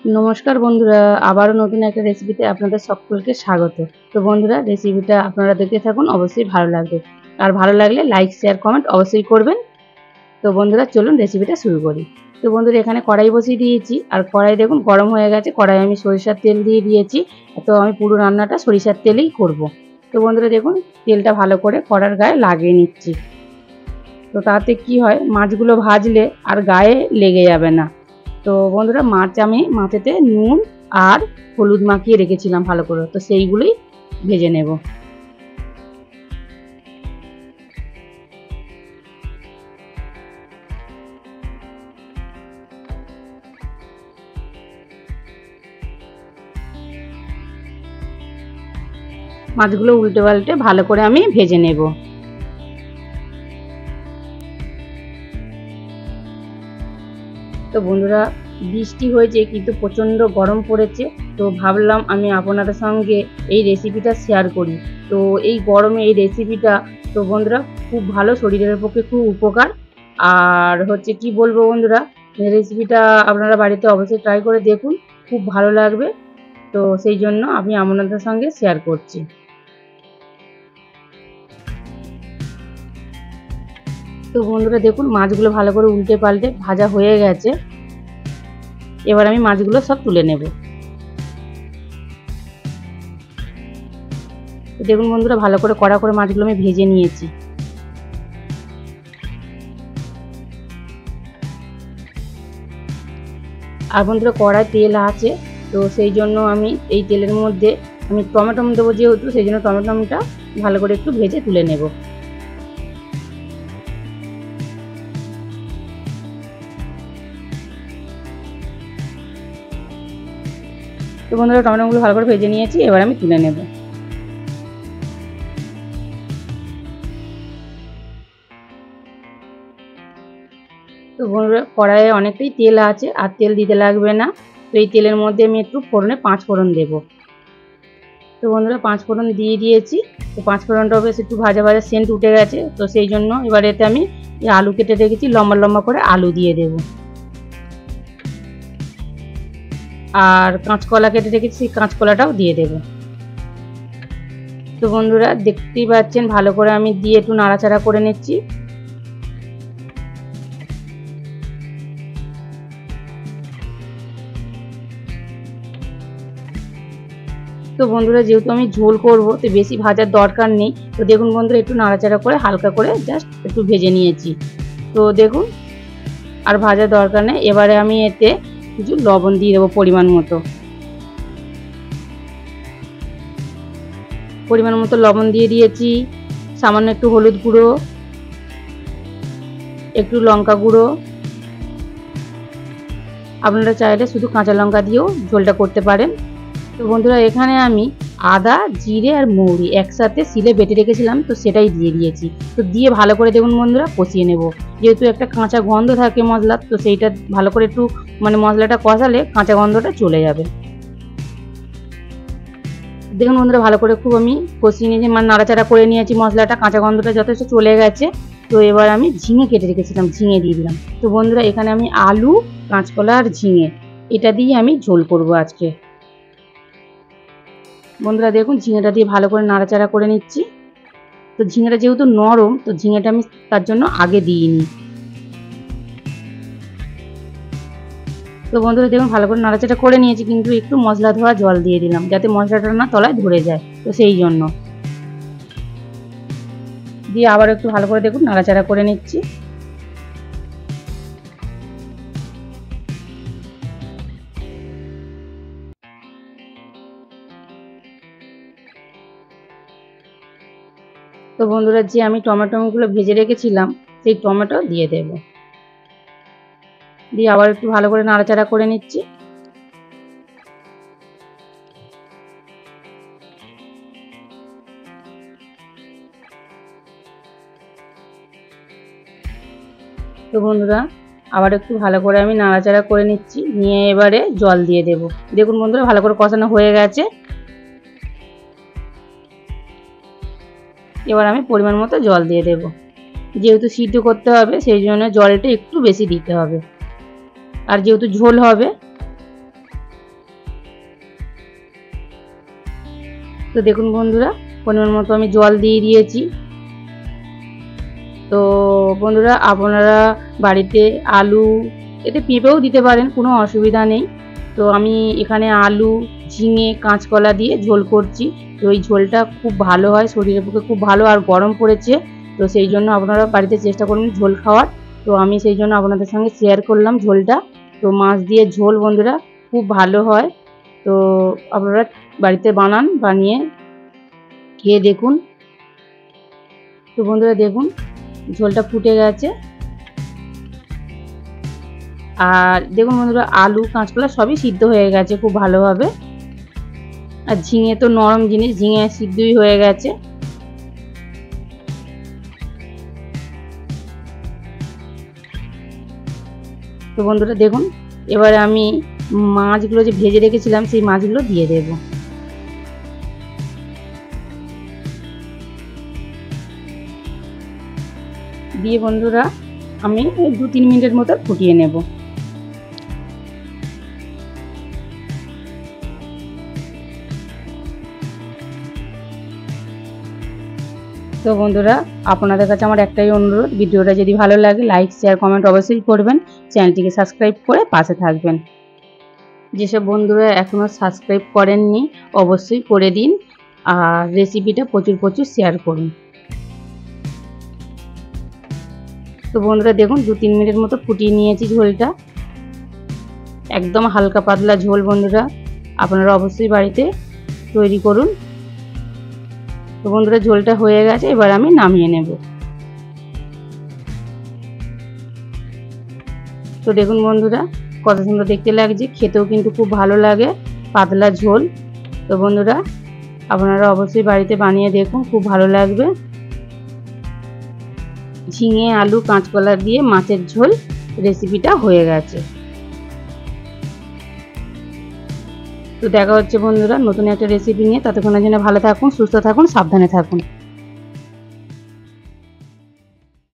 নমস্কার বন্ধুরা, আবারও নতুন একটা রেসিপিতে আপনাদের সকলকে স্বাগত। তো বন্ধুরা, রেসিপিটা আপনারা দেখতে থাকুন, অবশ্যই ভালো লাগবে। আর ভালো লাগলে লাইক, শেয়ার, কমেন্ট অবশ্যই করবেন। তো বন্ধুরা চলুন রেসিপিটা শুরু করি। তো বন্ধুরা এখানে কড়াই বসিয়ে দিয়েছি, আর কড়াই দেখুন গরম হয়ে গেছে। কড়াই আমি সরিষার তেল দিয়ে দিয়েছি। তো আমি পুরো রান্নাটা সরিষার তেলেই করব। তো বন্ধুরা দেখুন তেলটা ভালো করে কড়ার গায়ে লাগিয়ে নিচ্ছি। তো তাতে কি হয়, মাছগুলো ভাজলে আর গায়ে লেগে যাবে না। তো বন্ধুরা আমি মাছেতে নুন আর হলুদ মাখিয়ে রেখেছিলাম ভালো করে, তো সেইগুলোই ভেজে নেব। মাছগুলো উল্টে পাল্টে ভালো করে আমি ভেজে নেব। তো বন্ধুরা বৃষ্টি হয়েছে কিন্তু প্রচণ্ড গরম পড়েছে, তো ভাবলাম আমি আপনাদের সঙ্গে এই রেসিপিটা শেয়ার করি। তো এই গরমে এই রেসিপিটা তো বন্ধুরা খুব ভালো, শরীরের পক্ষে খুব উপকার। আর হচ্ছে কি বলবো বন্ধুরা, রেসিপিটা আপনারা বাড়িতে অবশ্যই ট্রাই করে দেখুন, খুব ভালো লাগবে। তো সেই জন্য আমি আপনাদের সঙ্গে শেয়ার করছি। তো বন্ধুরা দেখুন মাছগুলো ভালো করে উল্টে পাল্টে ভাজা হয়ে গেছে। এবার আমি মাছগুলো সব তুলে নেব। দেখুন বন্ধুরা ভালো করে কড়া করে মাছগুলো আমি ভেজে নিয়েছি। আর বন্ধুরা কড়ায় তেল আছে, তো সেই জন্য আমি এই তেলের মধ্যে আমি টমেটো দেবো, যেহেতু সেই জন্য টমেটোটা ভালো করে একটু ভেজে তুলে নেব। তো বন্ধুরা টমেটোগুলো ভালো করে ভেজে নিয়েছি, এবার আমি তুলে নেব। তো বন্ধুরা কড়াইয়ে অনেকটাই তেল আছে, আর তেল দিতে লাগবে না। তো এই তেলের মধ্যে আমি একটু ফোড়নে 5 ফোড়ন দেবো। তো বন্ধুরা 5 ফোড়ন দিয়ে দিয়েছি। তো 5 ফোড়নটাও বেশ একটু ভাজা ভাজা সেন্ট উঠে গেছে, তো সেই জন্য এবার এতে আমি আলু কেটে রেখেছি, লম্বা লম্বা করে আলু দিয়ে দেব। আর কাঁচকলা কেটে রেখেছি, সেই কাঁচকলাটাও দিয়ে দেব। তো বন্ধুরা দেখতেই পাচ্ছেন ভালো করে আমি দিয়ে একটু নাড়াচাড়া করে নিচ্ছি। তো বন্ধুরা যেহেতু আমি ঝোল করব, তো বেশি ভাজার দরকার নেই। তো দেখুন বন্ধুরা একটু নাড়াচাড়া করে হালকা করে জাস্ট একটু ভেজে নিয়েছি। তো দেখুন আর ভাজার দরকার নেই। এবারে আমি এতে কিছু লবণ দিয়ে দেবো পরিমাণ মতো লবণ দিয়ে দিয়েছি। সামান্য একটু হলুদ গুঁড়ো, একটু লঙ্কা গুঁড়ো। আপনারা চাইলে শুধু কাঁচা লঙ্কা দিয়েও ঝোলটা করতে পারেন। তো বন্ধুরা এখানে আমি আদা, জিরে আর মৌরি একসাথে শিলে বেটে রেখেছিলাম, তো সেটাই দিয়ে দিয়েছি। তো দিয়ে ভালো করে দেখুন বন্ধুরা কষিয়ে নেব। যেহেতু একটা কাঁচা গন্ধ থাকে মশলার, তো সেইটা ভালো করে একটু মশলাটা কষালে কাঁচা গন্ধটা চলে যাবে। দেখুন বন্ধুরা ভালো করে খুব আমি কষিয়ে নিয়েছি, নাড়াচাড়া করে নিয়েছি, মশলাটা কাঁচা গন্ধটা যথেষ্ট চলে গেছে। তো এবার আমি ঝিঙে কেটে রেখেছিলাম, ঝিঙে দিয়ে দিলাম। তো বন্ধুরা এখানে আমি আলু, কাঁচকলা আর ঝিঙে এটা দিয়ে আমি ঝোল করব আজকে। বন্ধুরা দেখুন ঝিঙেটা দিয়ে ভালো করে নাড়াচাড়া করে নিচ্ছি। তো ঝিঙেটা যেহেতু নরম, তো ঝিঙেটা আমি তার জন্য আগে দিইনি। তো বন্ধুরা দেখুন ভালো করে নাড়াচাড়া করে নিয়েছি, কিন্তু একটু মশলা ধোয়া জল দিয়ে দিলাম যাতে মশলাটা না তলায় ধরে যায়, তো সেই জন্য দিয়ে আবার একটু ভালো করে দেখুন নাড়াচাড়া করে নিচ্ছি। তো বন্ধুরা যে আমি টমেটোগুলো ভেজে রেখেছিলাম, সেই টমেটো দিয়ে দেব। দিয়ে আবার একটু ভালো করে নাড়াচাড়া করে নিচ্ছি। তো বন্ধুরা আবার একটু ভালো করে আমি নাড়াচাড়া করে নিচ্ছি, নিয়ে এবারে জল দিয়ে দেব। দেখুন বন্ধুরা ভালো করে কষানো হয়ে গেছে। এবার আমি পরিমাণ মতো জল দিয়ে দেব। যেহেতু সিদ্ধ করতে হবে সেই জন্য জলটা একটু বেশি দিতে হবে, আর যেহেতু ঝোল হবে তো দেখুন বন্ধুরা, পরিমাণ মতো আমি জল দিয়ে দিয়েছি। তো বন্ধুরা, আপনারা বাড়িতে আলু, এতে পেঁপেও দিতে পারেন, কোনো অসুবিধা নেই। তো আমি এখানে আলু, ঝিঙে, কাঁচকলা দিয়ে ঝোল করছি। তো এই ঝোলটা খুব ভালো হয়, শরীরের পক্ষে খুব ভালো, আর গরম পড়েছে, তো সেই জন্য আপনারা বাড়িতে চেষ্টা করবেন ঝোল খাওয়ার। তো আমি সেই জন্য আপনাদের সঙ্গে শেয়ার করলাম ঝোলটা। তো মাছ দিয়ে ঝোল বন্ধুরা খুব ভালো হয়। তো আপনারা বাড়িতে বানান, বানিয়ে খেয়ে দেখুন। তো বন্ধুরা দেখুন, ঝোলটা ফুটে গেছে। আর দেখুন বন্ধুরা, আলু, কাঁচকলা সবই সিদ্ধ হয়ে গেছে খুব ভালোভাবে। আর ঝিঙে তো নরম জিনিস, ঝিঙে সিদ্ধই হয়ে গেছে। তো বন্ধুরা দেখুন, এবারে আমি মাছগুলো যে ভেজে রেখেছিলাম সেই মাছগুলো দিয়ে দেব। দিয়ে বন্ধুরা আমি 2-3 মিনিটের মতো ফুটিয়ে নেব। তো বন্ধুরা, আপনাদের কাছে আমার একটাই অনুরোধ, ভিডিওটা যদি ভালো লাগে লাইক, শেয়ার, কমেন্ট অবশ্যই করবেন। চ্যানেলটিকে সাবস্ক্রাইব করে পাশে থাকবেন। যেসব বন্ধুরা এখনও সাবস্ক্রাইব করেননি অবশ্যই করে দিন, আর রেসিপিটা প্রচুর প্রচুর শেয়ার করুন। তো বন্ধুরা দেখুন, 2-3 মিনিটের মতো ফুটিয়ে নিয়েছি ঝোলটা। একদম হালকা পাতলা ঝোল বন্ধুরা, আপনারা অবশ্যই বাড়িতে তৈরি করুন। তো বন্ধুরা ঝোলটা হয়ে গেছে, এবার আমি নামিয়ে নেব। তো দেখুন বন্ধুরা, কত সুন্দর দেখতে লাগছে, খেতেও কিন্তু খুব ভালো লাগে, পাতলা ঝোল। তো বন্ধুরা আপনারা অবশ্যই বাড়িতে বানিয়ে দেখুন, খুব ভালো লাগবে। ঝিঙে, আলু, কাঁচকলা দিয়ে মাছের ঝোল রেসিপিটা হয়ে গেছে। তো দেখা হচ্ছে বন্ধুরা নতুন একটা রেসিপি নিয়ে। ততক্ষণের জন্য ভালো থাকুন, সুস্থ থাকুন, সাবধানে থাকুন।